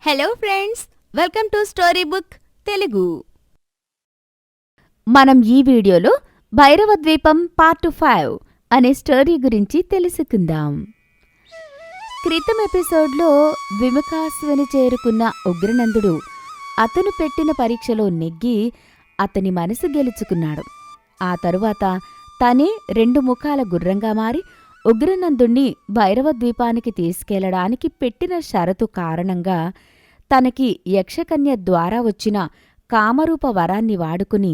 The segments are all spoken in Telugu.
Hello friends, welcome to story book Telugu. మనం ఈ వీడియోలో భైరవ ద్వీపం పార్ట్ 5 అనే స్టోరీ గురించి తెలుసుకుందాం. క్రితం ఎపిసోడ్లో ద్విముఖాసుని చేరుకున్న ఉగ్రనందుడు అతను పెట్టిన పరీక్షలో నెగ్గి అతని మనసు గెలుచుకున్నాడు. ఆ తరువాత తనే 2 ముఖాల గుర్రంగా మారి ఉగ్రనందుణ్ణి భైరవ ద్వీపానికి తీసుకెళ్లడానికి పెట్టిన షరతు కారణంగా తనకి యక్షకన్య ద్వారా వచ్చిన కామరూప వరాన్ని వాడుకుని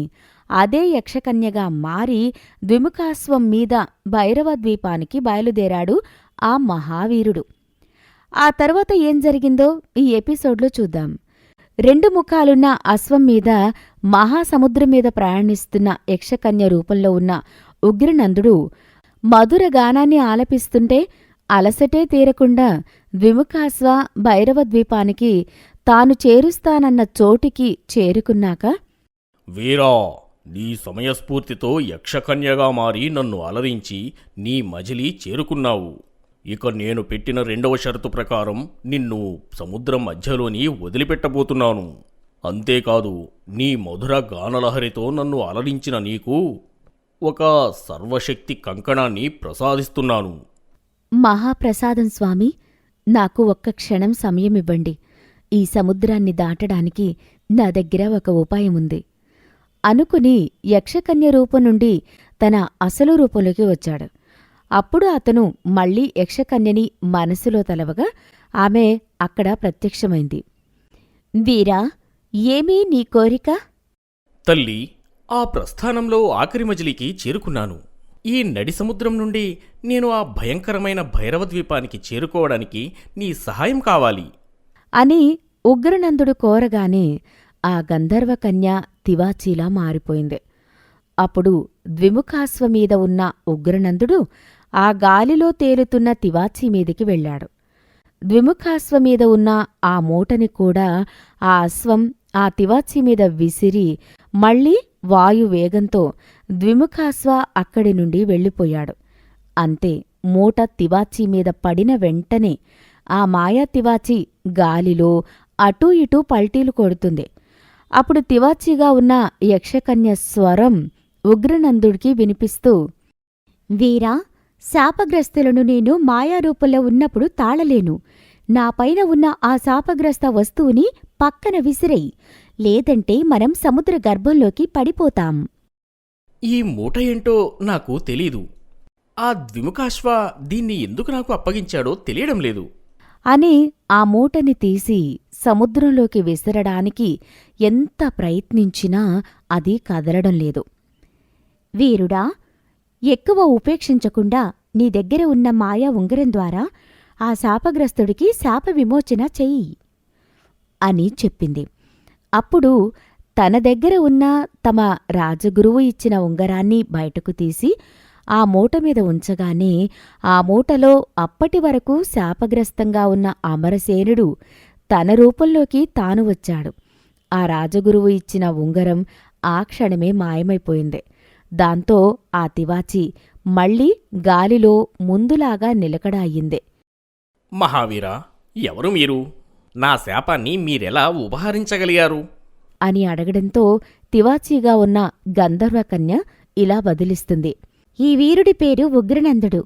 అదే యక్షకన్యగా మారి ద్విముఖాశ్వం మీద భైరవ ద్వీపానికి బయలుదేరాడు ఆ మహావీరుడు. ఆ తర్వాత ఏం జరిగిందో ఈ ఎపిసోడ్లో చూద్దాం. 2 ముఖాలున్న అశ్వం మీద మహాసముద్రం మీద ప్రయాణిస్తున్న యక్షకన్య రూపంలో ఉన్న ఉగ్రనందుడు మధుర గానాన్ని ఆలపిస్తుంటే అలసటే తీరకుండా ద్విముఖాశ్వ భైరవ ద్వీపానికి తాను చేరుస్తానన్న చోటికి చేరుకున్నాక, వీరా, నీ సమయస్ఫూర్తితో యక్షకన్యగా మారి నన్ను అలరించి నీ మజిలీ చేరుకున్నావు. ఇక నేను పెట్టిన 2వ షరతు ప్రకారం నిన్ను సముద్రం మధ్యలోని వదిలిపెట్టబోతున్నాను. అంతేకాదు, నీ మధుర గానలహరితో నన్ను అలరించిన నీకు ఒక సర్వశక్తి కంకణాన్ని ప్రసాదిస్తున్నాను. మహాప్రసాదం స్వామి, నాకు ఒక్క క్షణం సమయమివ్వండి. ఈ సముద్రాన్ని దాటడానికి నా దగ్గర ఒక ఉపాయముంది అనుకుని యక్షకన్య రూపం నుండి తన అసలు రూపంలోకి వచ్చాడు. అప్పుడు అతను మళ్లీ యక్షకన్యని మనసులో తలవగా ఆమె అక్కడ ప్రత్యక్షమైంది. వీరా, ఏమీ నీ కోరిక? తల్లి, ఆ ప్రస్థానంలో ఆఖరి మజిలీకి చేరుకున్నాను. ఈ నడి సముద్రం నుండి నేను ఆ భయంకరమైన భైరవ ద్వీపానికి చేరుకోవడానికి నీ సహాయం కావాలి అని ఉగ్రనందుడు కోరగానే ఆ గంధర్వకన్య తివాచీలా మారిపోయింది. అప్పుడు ద్విముఖాశ్వమీద ఉన్న ఉగ్రనందుడు ఆ గాలిలో తేలుతున్న తివాచీ మీదికి వెళ్ళాడు. ద్విముఖాశ్వమీద ఉన్న ఆ మూటని కూడా ఆ అశ్వం ఆ తివాచీ మీద విసిరి మళ్లీ వాయువేగంతో ద్విముఖాశ్వ అక్కడి నుండి వెళ్ళిపోయాడు. అంతే, మూట తివాచీ మీద పడిన వెంటనే ఆ మాయా తివాచీ గాలిలో అటూ ఇటూ పల్టీలు కొడుతుంది. అప్పుడు తివాచీగా ఉన్న యక్షకన్య స్వరం ఉగ్రనందుడికి వినిపిస్తూ, వీరా, శాపగ్రస్తులను నేను మాయారూపంలో ఉన్నప్పుడు తాళలేను. నాపైన ఉన్న ఆ శాపగ్రస్త వస్తువుని పక్కన విసిరేయి, లేదంటే మనం సముద్ర గర్భంలోకి పడిపోతాం. ఈ మూట ఏంటో నాకు తెలీదు. ఆ ద్విముఖాశ్వ దీన్ని ఎందుకు నాకు అప్పగించాడో తెలియడం లేదు అని ఆ మూటని తీసి సముద్రంలోకి విసరడానికి ఎంత ప్రయత్నించినా అది కదలడం లేదు. వీరుడా, ఎక్కువ ఉపేక్షించకుండా నీ దగ్గర ఉన్న మాయా ఉంగరం ద్వారా ఆ శాపగ్రస్తుడికి శాప విమోచన చెయ్యి అని చెప్పింది. అప్పుడు తన దగ్గర ఉన్న తమ రాజగురువు ఇచ్చిన ఉంగరాన్ని బయటకు తీసి ఆ మూట మీద ఉంచగానే ఆ మూటలో అప్పటి వరకు శాపగ్రస్తంగా ఉన్న అమరసేనుడు తన రూపంలోకి తాను వచ్చాడు. ఆ రాజగురువు ఇచ్చిన ఉంగరం ఆ క్షణమే మాయమైపోయింది. దాంతో ఆ తివాచీ మళ్లీ గాలిలో ముందులాగా నిలకడ అయ్యింది. మహావీరా, ఎవరు మీరు? నా శాపాన్ని మీరెలా ఉపహరించగలిగారు అని అడగడంతో తివాచీగా ఉన్న గంధర్వకన్య ఇలా బదిలిస్తుంది. ఈ వీరుడి పేరు ఉగ్రనందుడు.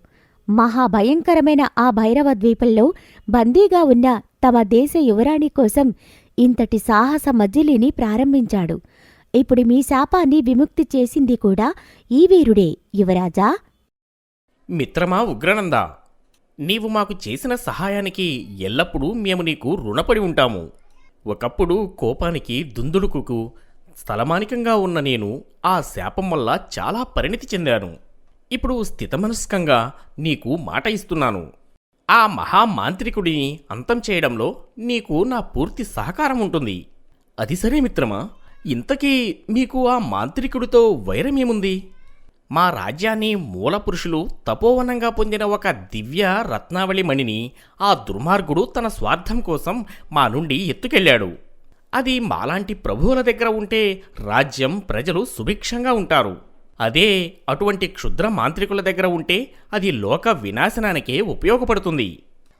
మహాభయంకరమైన ఆ భైరవ ద్వీపంలో బందీగా ఉన్న తమ దేశ యువరాణి కోసం ఇంతటి సాహస మజిలీని ప్రారంభించాడు. ఇప్పుడు మీ శాపాన్ని విముక్తి చేసింది కూడా ఈ వీరుడే, యువరాజా. మిత్రమా ఉగ్రనందా, నీవు మాకు చేసిన సహాయానికి ఎల్లప్పుడూ మేము నీకు రుణపడి ఉంటాము. ఒకప్పుడు కోపానికి దుందుడుకుకు స్థలమానికంగా ఉన్న నేను ఆ శాపం వల్ల చాలా పరిణితి చెందాను. ఇప్పుడు స్థితమనస్కంగా నీకు మాట ఇస్తున్నాను. ఆ మహామాంత్రికుడిని అంతం చేయడంలో నీకు నా పూర్తి సహకారం ఉంటుంది. అది సరే మిత్రమా, ఇంతకీ మీకు ఆ మాంత్రికుడితో వైరమేముంది? మా రాజ్యాన్ని మూలపురుషులు తపోవనంగా పొందిన ఒక దివ్య రత్నావళి మణిని ఆ దుర్మార్గుడు తన స్వార్థం కోసం మా నుండి ఎత్తుకెళ్లాడు. అది మాలాంటి ప్రభువుల దగ్గర ఉంటే రాజ్యం, ప్రజలు సుభిక్షంగా ఉంటారు. అదే అటువంటి క్షుద్ర మాంత్రికుల దగ్గర ఉంటే అది లోక వినాశనానికే ఉపయోగపడుతుంది.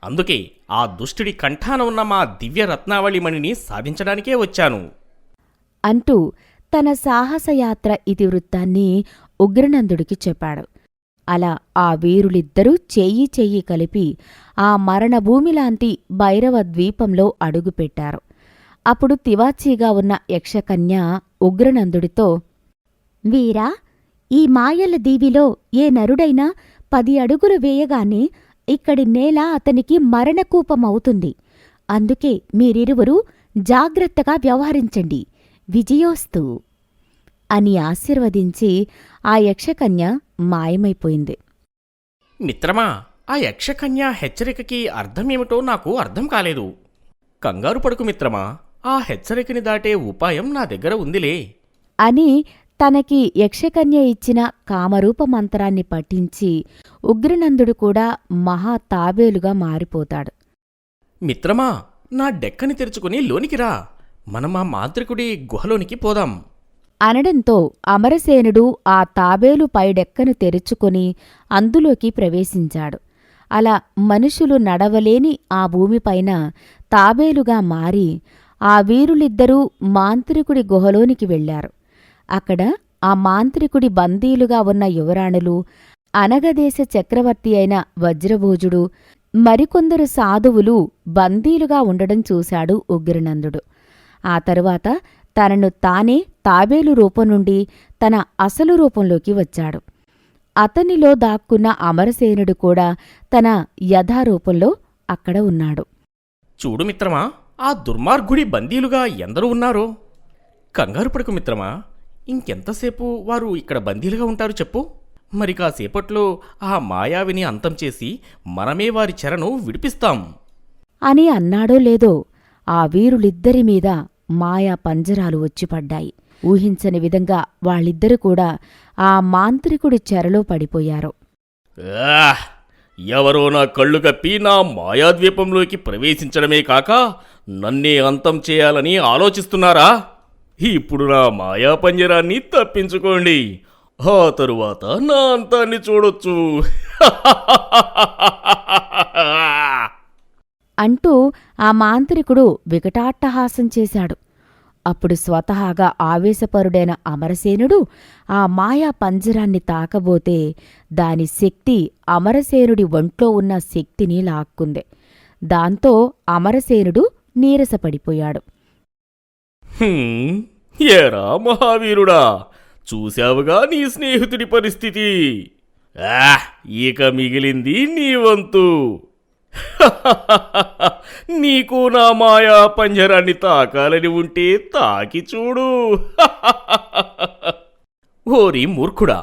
అందుకే ఆ దుష్టుడి కంఠాన ఉన్న మా దివ్య రత్నావళిమణిని సాధించడానికే వచ్చాను. అంటూ తన సాహసయాత్ర ఇతివృత్తాన్ని ఉగ్రనందుడికి చెప్పాడు. అలా ఆ వీరులిద్దరూ చెయ్యి చెయ్యి కలిపి ఆ మరణభూమిలాంటి భైరవ ద్వీపంలో అడుగుపెట్టారు. అప్పుడు తివాచీగా ఉన్న యక్షకన్య ఉగ్రనందుడితో, వీరా, ఈ మాయల దీవిలో ఏ నరుడైనా 10 అడుగులు వేయగానే ఇక్కడి నేల అతనికి మరణకూపమవుతుంది. అందుకే మీరిరువురూ జాగ్రత్తగా వ్యవహరించండి. విజయోస్తు అని ఆశీర్వదించి ఆ యక్షకన్య మాయమైపోయింది. మిత్రమా, ఆ యక్షకన్య హెచ్చరికకి అర్థమేమిటో నాకు అర్థం కాలేదు. కంగారు పడుకు మిత్రమా, ఆ హెచ్చరికని దాటే ఉపాయం నా దగ్గర ఉందిలే అని తనకి యక్షకన్య ఇచ్చిన కామరూప మంత్రాన్ని పఠించి ఉగ్రనందుడు కూడా మహా తాబేలుగా మారిపోతాడు. మిత్రమా, నా డెక్కని తెరుచుకుని లోనికి రా. మనం ఆ మాంత్రికుడి గుహలోనికి పోదాం అనడంతో అమరసేనుడు ఆ తాబేలు పైడెక్కను తెరుచుకొని అందులోకి ప్రవేశించాడు. అలా మనుషులు నడవలేని ఆ భూమిపైన తాబేలుగా మారి ఆ వీరులిద్దరూ మాంత్రికుడి గుహలోనికి వెళ్లారు. అక్కడ ఆ మాంత్రికుడి బందీలుగా ఉన్న యువరాణులు, అనగదేశ చక్రవర్తి అయిన వజ్రభోజుడు, మరికొందరు సాధువులు బందీలుగా ఉండడం చూశాడు ఉగ్రనందుడు. ఆ తరువాత తనను తానే తాబేలు రూపం నుండి తన అసలు రూపంలోకి వచ్చాడు. అతనిలో దాక్కున్న అమరసేనుడు కూడా తన యథారూపంలో అక్కడ ఉన్నాడు. చూడు మిత్రమా, ఆ దుర్మార్గుడి బందీలుగా ఎందరూ ఉన్నారో. కంగారు పడుకు మిత్రమా, ఇంకెంతసేపు వారు ఇక్కడ బందీలుగా ఉంటారు చెప్పు. మరి కాసేపట్లో ఆ మాయావిని అంతం చేసి మనమే వారి చెరను విడిపిస్తాం అని అన్నాడో లేదో ఆ వీరులిద్దరి మీద మాయా పంజరాలు వచ్చిపడ్డాయి. ఊహించని విధంగా వాళ్ళిద్దరూ కూడా ఆ మాంత్రికుడి చెరలో పడిపోయారు. ఎవరో నా కళ్ళు కప్పి నా మాయాద్వీపంలోకి ప్రవేశించడమే కాక నన్నే అంతం చేయాలని ఆలోచిస్తున్నారా? ఇప్పుడు నా మాయా పంజరాన్ని తప్పించుకోండి. ఆ తరువాత నా అంతాన్ని చూడొచ్చు అంటూ ఆ మాంత్రికుడు వికటాట్టహాసం చేశాడు. అప్పుడు స్వతహాగా ఆవేశపరుడైన అమరసేనుడు ఆ మాయా పంజరాన్ని తాకబోతే దాని శక్తి అమరసేనుడి ఒంట్లో ఉన్న శక్తిని లాక్కుంది. దాంతో అమరసేనుడు నీరసపడిపోయాడు. ఏరా మహావీరుడా, చూశావుగా నీ స్నేహితుడి పరిస్థితి. ఇక మిగిలింది నీ వంతు. నీకు నా మాయా పంజరాన్ని తాకాలని ఉంటే తాకి చూడు. ఓరి మూర్ఖుడా,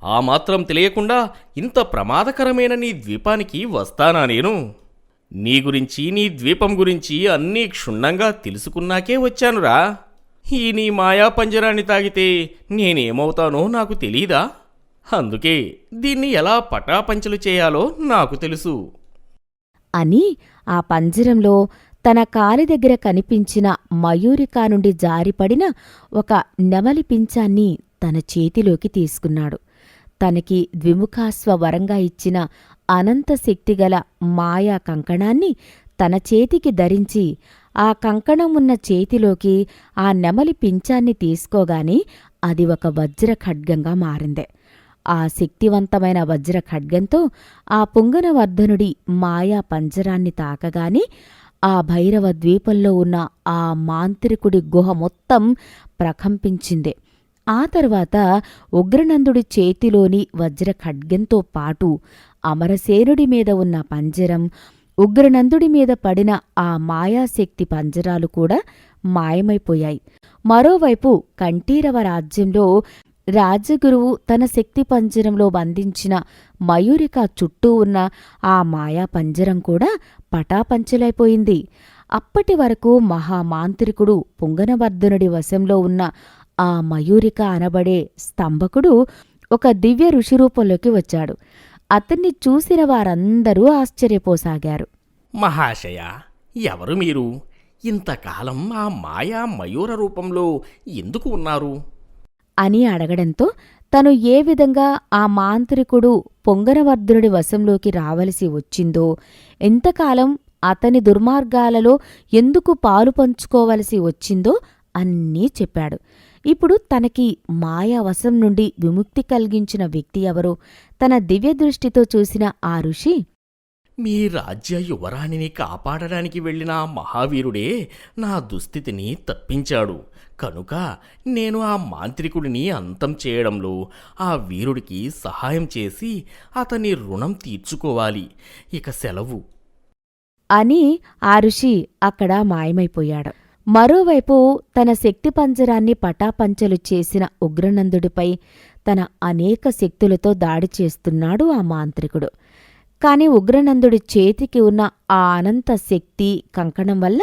ఆ మాత్రం తెలియకుండా ఇంత ప్రమాదకరమైన నీ ద్వీపానికి వస్తానా నేను? నీ గురించి, నీ ద్వీపం గురించి అన్నీ క్షుణ్ణంగా తెలుసుకున్నాకే వచ్చానురా. ఈ నీ మాయా పంజరాన్ని తాగితే నేనేమవుతానో నాకు తెలీదా? అందుకే దీన్ని ఎలా పటాపంచలు చేయాలో నాకు తెలుసు అని ఆ పంజరంలో తన కాలి దగ్గర కనిపించిన మయూరికా నుండి జారిపడిన ఒక నెమలి పించాన్ని తన చేతిలోకి తీసుకున్నాడు. తనకి ద్విముఖాస్వ వరంగా ఇచ్చిన అనంత శక్తిగల మాయా కంకణాన్ని తన చేతికి ధరించి ఆ కంకణం ఉన్న చేతిలోకి ఆ నెమలి పించాన్ని తీసుకోగానే అది ఒక వజ్ర ఖడ్గంగా మారింది. ఆ శక్తివంతమైన వజ్ర ఖడ్గంతో ఆ పుంగనవర్ధనుడి మాయా పంజరాన్ని తాకగానే ఆ భైరవ ద్వీపంలో ఉన్న ఆ మాంత్రికుడి గుహ మొత్తం ప్రకంపించింది. ఆ తర్వాత ఉగ్రనందుడి చేతిలోని వజ్ర ఖడ్గంతో పాటు అమరసేనుడి మీద ఉన్న పంజరం, ఉగ్రనందుడి మీద పడిన ఆ మాయాశక్తి పంజరాలు కూడా మాయమైపోయాయి. మరోవైపు కంఠీరవ రాజ్యంలో రాజగురువు తన శక్తి పంజరంలో బంధించిన మయూరిక చుట్టూ ఉన్న ఆ మాయా పంజరం కూడా పటాపంచలైపోయింది. అప్పటి వరకు మహామాంత్రికుడు పుంగనవర్ధనుడి వశంలో ఉన్న ఆ మయూరిక అనబడే స్తంభకుడు ఒక దివ్య ఋషిరూపంలోకి వచ్చాడు. అతన్ని చూసిన వారందరూ ఆశ్చర్యపోసాగారు. మహాశయ, ఎవరు మీరు? ఇంతకాలం ఆ మాయా మయూర రూపంలో ఎందుకు ఉన్నారు అని అడగడంతో తను ఏ విధంగా ఆ మాంత్రికుడు పొంగనవర్ధనుడి వశంలోకి రావలసి వచ్చిందో, ఎంతకాలం అతని దుర్మార్గాలలో ఎందుకు పాలు పంచుకోవలసి వచ్చిందో అన్నీ చెప్పాడు. ఇప్పుడు తనకి మాయావశం నుండి విముక్తి కలిగించిన వ్యక్తి ఎవరో తన దివ్యదృష్టితో చూసిన ఆ ఋషి, మీ రాజ్య యువరాణిని కాపాడడానికి వెళ్ళిన ఆ మహావీరుడే నా దుస్థితిని తప్పించాడు. కనుక నేను ఆ మాంత్రికుడిని అంతం చేయడంలో ఆ వీరుడికి సహాయం చేసి అతని రుణం తీర్చుకోవాలి. ఇక సెలవు అని ఆ ఋషి అక్కడ మాయమైపోయాడు. మరోవైపు తన శక్తి పంజరాన్ని పటాపంచలు చేసిన ఉగ్రనందుడిపై తన అనేక శక్తులతో దాడి చేస్తున్నాడు ఆ మాంత్రికుడు. కాని ఉగ్రనందుడి చేతికి ఉన్న ఆ అనంత శక్తి కంకణం వల్ల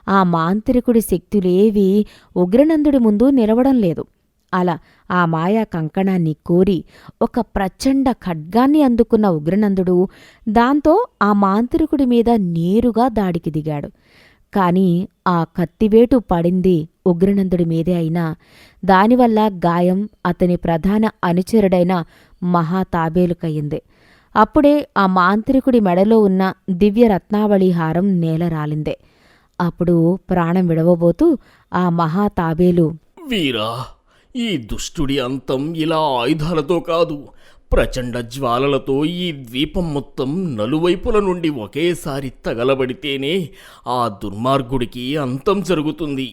ఆ మాంత్రికుడి శక్తులేవీ ఉగ్రనందుడి ముందు నిలవడం లేదు. అలా ఆ మాయా కంకణాన్ని కోరి ఒక ప్రచండ ఖడ్గాన్ని అందుకున్న ఉగ్రనందుడు దాంతో ఆ మాంత్రికుడి మీద నేరుగా దాడికి దిగాడు. కాని ఆ కత్తివేటు పడింది ఉగ్రనందుడి మీదే అయినా దానివల్ల గాయం అతని ప్రధాన అనుచరుడైన మహాతాబేలుకయ్యింది. అప్పుడే ఆ మాంత్రికుడి మెడలో ఉన్న దివ్య రత్నావళిహారం నేల రాలిందే. అప్పుడు ప్రాణం విడవబోతూ ఆ మహాతాబేలు, వీరా, ఈ దుష్టుడి అంతం ఇలా ఆయుధాలతో కాదు, ప్రచండ జ్వాలలతో ఈ ద్వీపం మొత్తం నలువైపుల నుండి ఒకేసారి తగలబడితేనే ఆ దుర్మార్గుడికి అంతం జరుగుతుంది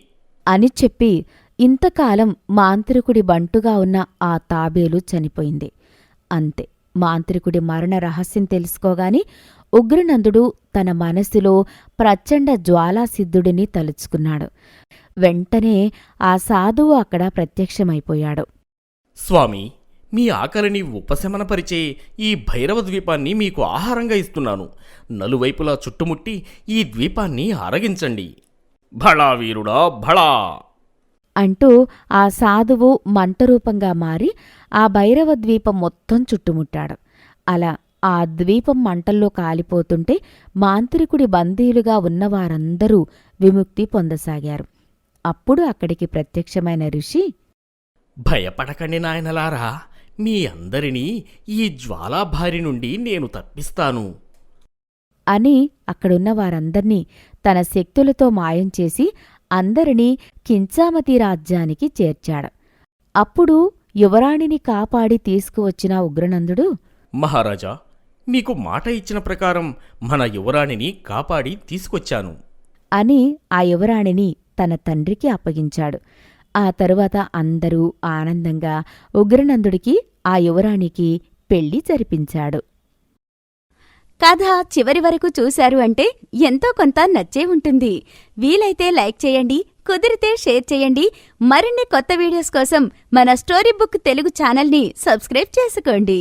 అని చెప్పి ఇంతకాలం మాంత్రికుడి బంటుగా ఉన్న ఆ తాబేలు చనిపోయింది. అంతే. మాంత్రికుడి మరణ రహస్యం తెలుసుకోగాని ఉగ్రనందుడు తన మనసులో ప్రచండ జ్వాలాసిద్ధుడిని తలుచుకున్నాడు. వెంటనే ఆ సాధువు అక్కడ ప్రత్యక్షమైపోయాడు. స్వామి, మీ ఆకలిని ఉపశమనపరిచే ఈ భైరవ ద్వీపాన్ని మీకు ఆహారంగా ఇస్తున్నాను. నలువైపులా చుట్టుముట్టి ఈ ద్వీపాన్ని అరగించండి. భళా వీరుడా, భళా అంటూ ఆ సాధువు మంటరూపంగా మారి ఆ భైరవ ద్వీపం మొత్తం చుట్టుముట్టాడు. అలా ఆ ద్వీపం మంటల్లో కాలిపోతుంటే మాంత్రికుడి బందీలుగా ఉన్నవారందరూ విముక్తి పొందసాగారు. అప్పుడు అక్కడికి ప్రత్యక్షమైన ఋషి, భయపడకండి నాయనలారా, మీ అందరినీ ఈ జ్వాలాభారి నుండి నేను తప్పిస్తాను అని అక్కడున్న వారందర్నీ తన శక్తులతో మాయం చేసి అందరినీ కించామతి రాజ్యానికి చేర్చాడు. అప్పుడు యువరాణిని కాపాడి తీసుకువచ్చిన ఉగ్రనందుడు, మహారాజా, మీకు మాట ఇచ్చిన ప్రకారం మన యువరాణిని కాపాడి తీసుకొచ్చాను అని ఆ యువరాణిని తన తండ్రికి అప్పగించాడు. ఆ తరువాత అందరూ ఆనందంగా ఉగ్రనందుడికి ఆ యువరాణికి పెళ్లి జరిపించాడు. కథ చివరి వరకు చూశారు అంటే ఎంతో కొంత నచ్చే ఉంటుంది. వీలైతే లైక్ చేయండి, కుదిరితే షేర్ చేయండి. మరిన్ని కొత్త వీడియోస్ కోసం మన స్టోరీ బుక్ తెలుగు ఛానల్ని సబ్స్క్రైబ్ చేసుకోండి.